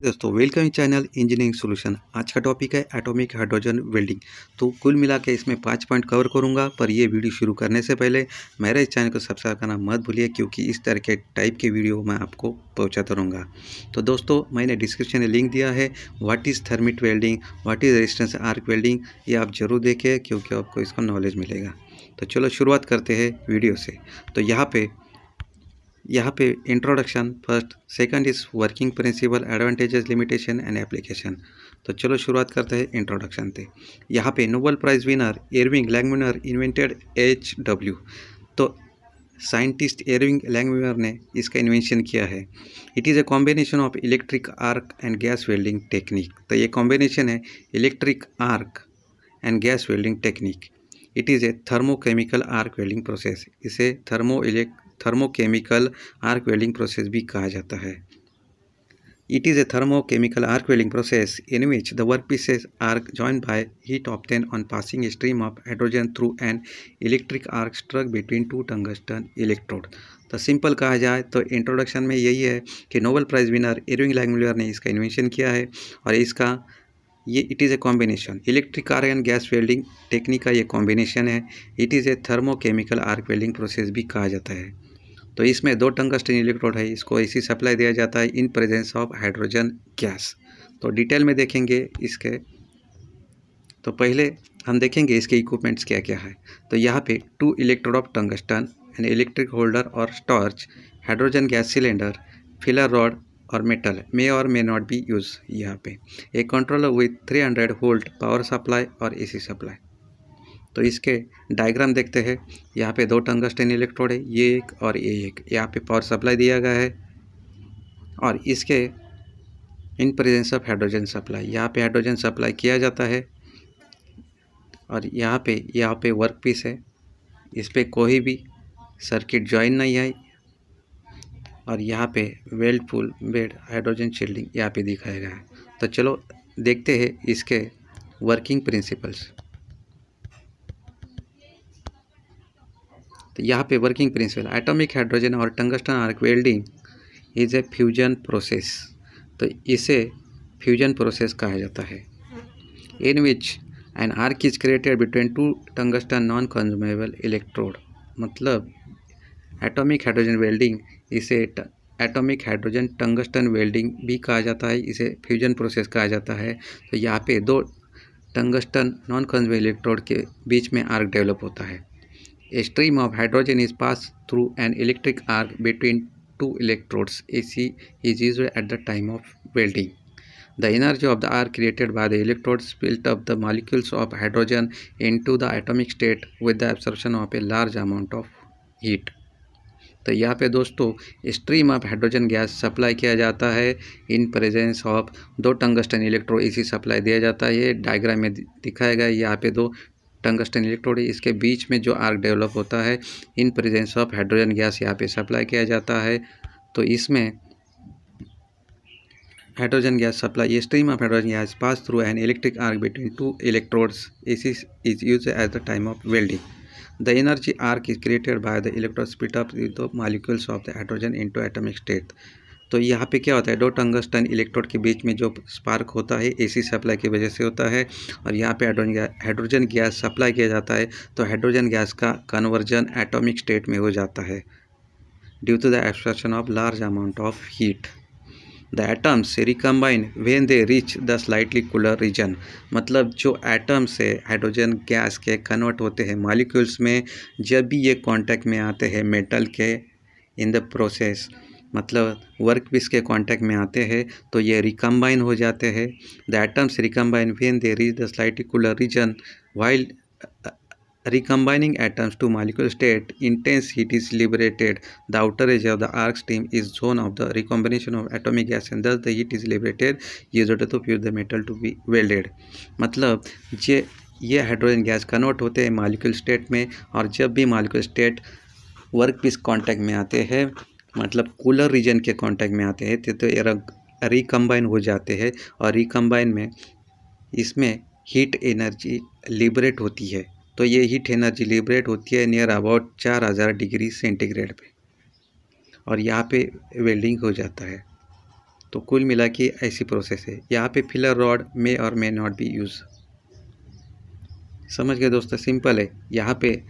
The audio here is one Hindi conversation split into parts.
दोस्तों वेलकम चैनल इंजीनियरिंग सॉल्यूशन। आज का टॉपिक है एटॉमिक हाइड्रोजन वेल्डिंग। तो कुल मिला के इसमें 5 पॉइंट कवर करूंगा, पर ये वीडियो शुरू करने से पहले मेरे इस चैनल को सब्सक्राइब करना मत भूलिए, क्योंकि इस तरह के टाइप के वीडियो मैं आपको पहुंचाता रहूँगा। तो दोस्तों मैंने डिस्क्रिप्शन में लिंक दिया है, what is thermit welding, what is resistance arc welding, ये आप ज़रूर देखें क्योंकि आपको इसका नॉलेज मिलेगा। तो चलो शुरुआत करते हैं वीडियो से। तो यहाँ पे introduction first, second is working principle, advantages, limitation and application. तो चलो शुरुआत करते हैं इंट्रोडक्शन से। यहाँ पे Nobel prize winner Irving Langmuir invented HW। तो साइंटिस्ट इरविंग लैंगम्यूलर ने इसका इन्वेंशन किया है। It is a combination of electric arc and gas welding technique. तो ये कॉम्बिनेशन है electric arc and gas welding technique. It is a thermochemical arc welding process. इसे थर्मोकेमिकल आर्क वेल्डिंग प्रोसेस भी कहा जाता है। It is a thermochemical arc welding process in which the workpieces are joined by heat obtained on passing a stream of hydrogen through an electric arc struck between two tungsten electrodes। तो सिंपल कहा जाए तो इंट्रोडक्शन में यही है कि Nobel prize winner Irving Langmuir ने इसका इन्वेंशन किया है, और इसका ये it is a combination electric arc and gas welding technique का ये कॉम्बिनेशन है। It is a thermochemical arc welding process भी कहा जाता है। तो इसमें 2 टंगस्टन इलेक्ट्रोड है, इसको एसी सप्लाई दिया जाता है in presence of hydrogen gas. तो डिटेल में देखेंगे इसके। तो पहले हम देखेंगे इसके इक्विपमेंट्स क्या क्या है। तो यहाँ पे 2 electrode of tungsten, an electric holder और torch, hydrogen gas cylinder, filler rod और मेटल मे और मे नॉट बी यूज। यहाँ पे एक controller with 300 volt power supply और एसी सप्लाई। तो इसके डायग्राम देखते हैं। यहाँ पे 2 टंगस्टन इलेक्ट्रोड है, ये एक और ये एक। यहाँ पे पावर सप्लाई दिया गया है, और इसके in presence of hydrogen supply, यहाँ पे हाइड्रोजन सप्लाई किया जाता है। और यहाँ पे वर्क पीस है, इस पर कोई भी सर्किट ज्वाइन नहीं है। और यहाँ पे weld full bed hydrogen shielding यहाँ पे दिखाया गया है। तो चलो देखते हैं इसके वर्किंग प्रिंसिपल्स। तो यहाँ पे वर्किंग प्रिंसिपल एटॉमिक हाइड्रोजन और tungsten arc welding is a fusion process. तो इसे फ्यूजन प्रोसेस कहा जाता है, in which an arc is created between 2 tungsten non consumable electrode. मतलब एटॉमिक हाइड्रोजन वेल्डिंग, इसे एटॉमिक हाइड्रोजन टंगस्टन वेल्डिंग भी कहा जाता है, इसे फ्यूजन प्रोसेस कहा जाता है। तो यहाँ पे 2 टंगस्टन नॉन कंज्यूमेबल इलेक्ट्रोड के बीच में आर्क डेवलप होता है। A stream of hydrogen is passed through an electric arc between 2 electrodes. AC is used at the time of welding. The energy of the arc created by the electrodes built up the molecules of hydrogen into the atomic state with the absorption of a large amount of heat. तो यहाँ पे दोस्तों stream of hydrogen gas supply किया जाता है in presence of 2 tungsten electrode. इसी सप्लाई दिया जाता है, ये डायग्राम में दिखाया गया है। यहाँ पे 2 टंगस्टन इलेक्ट्रोड है, इसके बीच में जो आर्क डेवलप होता है in presence of hydrogen gas यहाँ पे सप्लाई किया जाता है। तो इसमें हाइड्रोजन गैस सप्लाई, ये stream of hydrogen gas pass through an electric arc between 2 electrodes is used at the time of welding. The energy arc is created by the electron split up the molecules of the hydrogen into atomic state. तो यहाँ पे क्या होता है, 2 टंगस्टन इलेक्ट्रोड के बीच में जो स्पार्क होता है एसी सप्लाई की वजह से होता है, और यहाँ पे हाइड्रोजन गैस सप्लाई किया जाता है। तो हाइड्रोजन गैस का कन्वर्जन एटॉमिक स्टेट में हो जाता है due to the absorption of large amount of heat. The atoms recombine when they reach the slightly cooler region. मतलब जो एटम्स है हाइड्रोजन गैस के कन्वर्ट होते हैं मॉलिक्यूल्स में, जब भी ये कांटेक्ट में आते हैं मेटल के इन द प्रोसेस, मतलब वर्क पीस के कांटेक्ट में आते हैं, तो ये रिकम्बाइन हो जाते हैं। The atoms recombine when they reach the slightly cooler region. While recombining atoms to molecular state, intense heat is liberated. The outer edge of the arc stream is zone of the recombination of atomic gas, and thus the heat is liberated used to fuse the metal to be welded। मतलब ये हाइड्रोजन गैस कन्वर्ट होते हैं मॉलिक्यूल स्टेट में, और जब भी molecule state work piece contact में आते हैं, मतलब कूलर रीजन के कांटेक्ट में आते हैं, तो ये रिकम्बाइन हो जाते हैं। और रिकम्बाइन में इसमें हीट एनर्जी लिबरेट होती है। तो ये हीट एनर्जी लिबरेट होती है नियर अबाउट 4000 डिग्री सेंटीग्रेड पे, और यहाँ पे वेल्डिंग हो जाता है। तो कुल मिला के ऐसी प्रोसेस है। यहाँ पे फिलर रॉड मे और मे नॉट बी यूज़। समझ गए दोस्तों, सिंपल है। यहाँ पे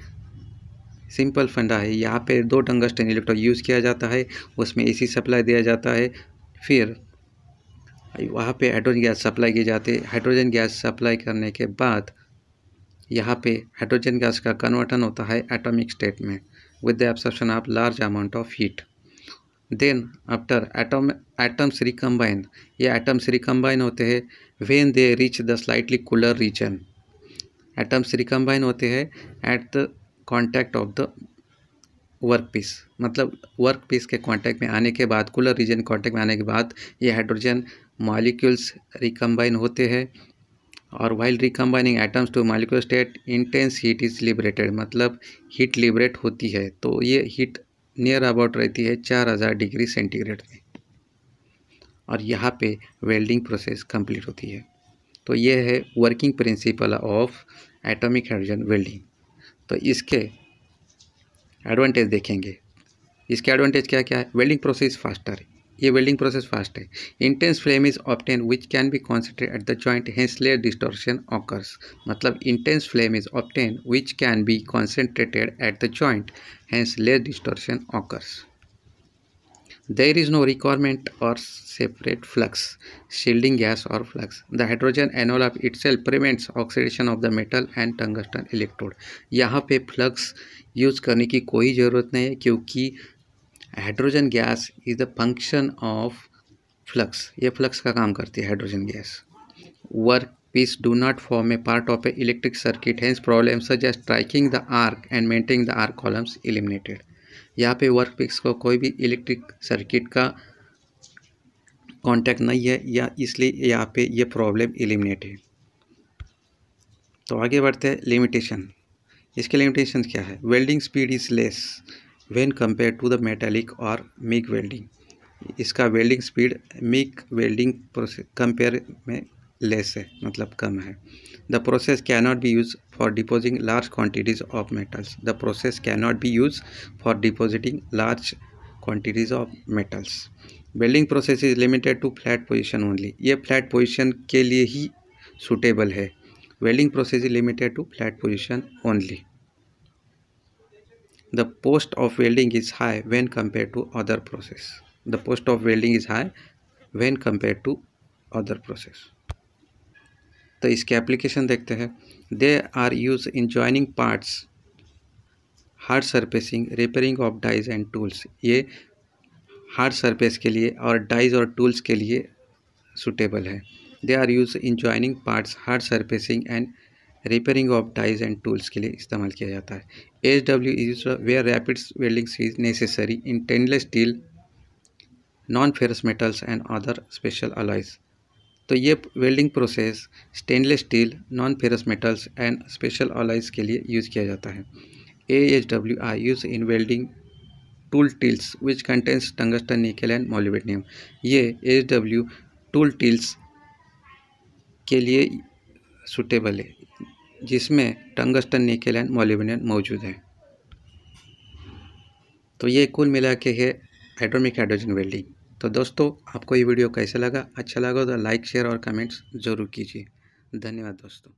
सिंपल फंडा है। यहाँ पे 2 टंगस्टन इलेक्ट्रोड यूज़ किया जाता है, उसमें एसी सप्लाई दिया जाता है, फिर वहाँ पे हाइड्रोजन गैस सप्लाई की जाती है। हाइड्रोजन गैस सप्लाई करने के बाद यहाँ पे हाइड्रोजन गैस का कन्वर्टन होता है एटॉमिक स्टेट में with the absorption of large amount of heat. Then after atoms recombine, ये एटम्स रिकम्बाइन होते हैं when they reach the slightly cooler region. Atoms recombine होते हैं at the contact of the work piece, मतलब वर्क पीस के कांटेक्ट में आने के बाद, कूलर रीजन कांटेक्ट में आने के बाद ये हाइड्रोजन मॉलिक्यूल्स रिकम्बाइन होते हैं। और while recombining atoms to molecular state intense heat is liberated, मतलब हीट लिबरेट होती है। तो ये हीट नियर अबाउट रहती है 4000 डिग्री सेंटीग्रेड में, और यहाँ पे वेल्डिंग प्रोसेस कंप्लीट होती है। तो ये है working principle of atomic hydrogen welding. तो इसके एडवांटेज देखेंगे। इसके एडवांटेज क्या क्या है? वेल्डिंग प्रोसेस फास्टर है, ये वेल्डिंग प्रोसेस फास्ट है। Intense flame is obtain which can be concentrate at the joint, hence layer distortion occurs, मतलब intense flame is obtain which can be concentrated at the joint, hence layer distortion occurs. There is no requirement or separate flux, shielding gas or flux. The hydrogen envelope itself prevents oxidation of the metal and tungsten electrode. यहाँ पे फ्लक्स यूज़ करने की कोई ज़रूरत नहीं है, क्योंकि hydrogen gas is the function of flux. ये फ्लक्स का काम करती है hydrogen gas. Work piece do not form a part of a electric circuit, hence problems such as striking the arc and maintaining the arc columns eliminated. यहाँ पे वर्क पीस को कोई भी इलेक्ट्रिक सर्किट का कांटेक्ट नहीं है, या इसलिए यहाँ पे ये प्रॉब्लम एलिमिनेट है। तो आगे बढ़ते हैं लिमिटेशन। इसके लिमिटेशन क्या है? Welding speed is less when compare to the metallic और मिग वेल्डिंग। इसका welding speed MIG welding process compare में लेस है, मतलब कम है। The process cannot be use for depositing large quantities of metals. The process cannot be use for depositing large quantities of metals. Welding process is limited to flat position only. ये फ्लैट पोजीशन के लिए ही सूटेबल है। Welding process is limited to flat position only. The post of welding is high when compare to other process. The post of welding is high when compare to other process. तो इसके एप्लीकेशन देखते हैं। They are use in joining parts, hard surfacing, repairing of dies and tools. ये हार्ड सरफेस के लिए और डाइज और टूल्स के लिए सूटेबल है। They are use in joining parts, hard surfacing and repairing of dies and tools के लिए इस्तेमाल किया जाता है। HW is where rapid welding is necessary in stainless steel, non ferrous metals and other special alloys. तो ये welding process stainless steel, non ferrous metals and special alloys के लिए यूज़ किया जाता है। AHW are use in welding tool tills which contains tungsten, nickel and molybdenum. ये AHW टूल टिल्स के लिए सूटेबल है, जिसमें टंगस्टन, निकेल एंड मोलिब्डेनम मौजूद है। तो ये कुल मिला के है एटॉमिक हाइड्रोजन वेल्डिंग। तो दोस्तों, आपको ये वीडियो कैसा लगा? अच्छा लगा तो लाइक, शेयर और कमेंट्स ज़रूर कीजिए। धन्यवाद दोस्तों।